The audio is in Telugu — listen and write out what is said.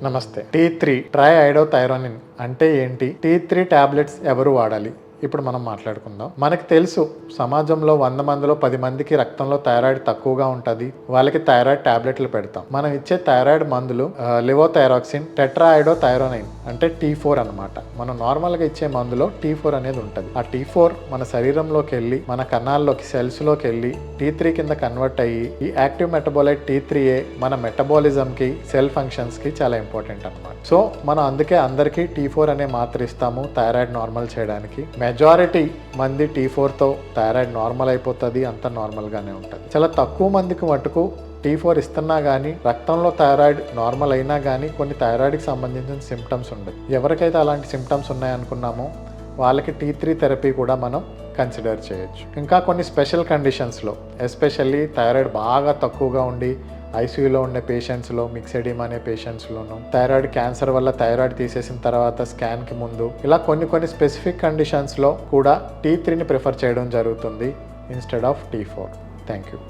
నమస్తే. T3 ట్రైఐడోథైరోనిన్ అంటే ఏంటి? T3 టాబ్లెట్స్ ఎవరు వాడాలి? ఇప్పుడు మనం మాట్లాడుకుందాం. మనకు తెలుసు సమాజంలో 100 మందిలో 10 మందికి రక్తంలో థైరాయిడ్ తక్కువగా ఉంటుంది. వాళ్ళకి థైరాయిడ్ టాబ్లెట్లు పెడతాం. మనం ఇచ్చే థైరాయిడ్ మందులు లివోథైరాక్సిన్, టెట్రాఐడోథైరోనిన్ అంటే T4 అనమాట. మనం నార్మల్గా ఇచ్చే మందులో T4 అనేది ఉంటుంది. ఆ T4 మన శరీరంలోకి వెళ్ళి మన కణాల్లోకి సెల్స్లోకి వెళ్ళి T3 కింద కన్వర్ట్ అయ్యి ఈ యాక్టివ్ మెటబోలైట్ T3A మన మెటబాలిజంకి సెల్ ఫంక్షన్స్కి చాలా ఇంపార్టెంట్ అనమాట. సో మనం అందుకే అందరికీ T4 అనే మాత్ర ఇస్తాము థైరాయిడ్ నార్మల్ చేయడానికి. మెజారిటీ మంది T4తో థైరాయిడ్ నార్మల్ అయిపోతుంది, అంత నార్మల్గానే ఉంటుంది. చాలా తక్కువ మందికి మటుకు T4 ఇస్తున్నా కానీ రక్తంలో థైరాయిడ్ నార్మల్ అయినా కానీ కొన్ని థైరాయిడ్కి సంబంధించిన సిమ్టమ్స్ ఉండవు. ఎవరికైతే అలాంటి సిమ్టమ్స్ ఉన్నాయనుకున్నామో వాళ్ళకి T3 థెరపీ కూడా మనం కన్సిడర్ చేయొచ్చు. ఇంకా కొన్ని స్పెషల్ కండిషన్స్లో ఎస్పెషల్లీ థైరాయిడ్ బాగా తక్కువగా ఉండి ఐసీయూలో ఉండే పేషెంట్స్లో, మిక్సెడిమా అనే పేషెంట్స్లోను, థైరాయిడ్ క్యాన్సర్ వల్ల థైరాయిడ్ తీసేసిన తర్వాత స్కాన్కి ముందు, ఇలా కొన్ని స్పెసిఫిక్ కండిషన్స్లో కూడా T3ని ప్రిఫర్ చేయడం జరుగుతుంది instead of T4. Thank you.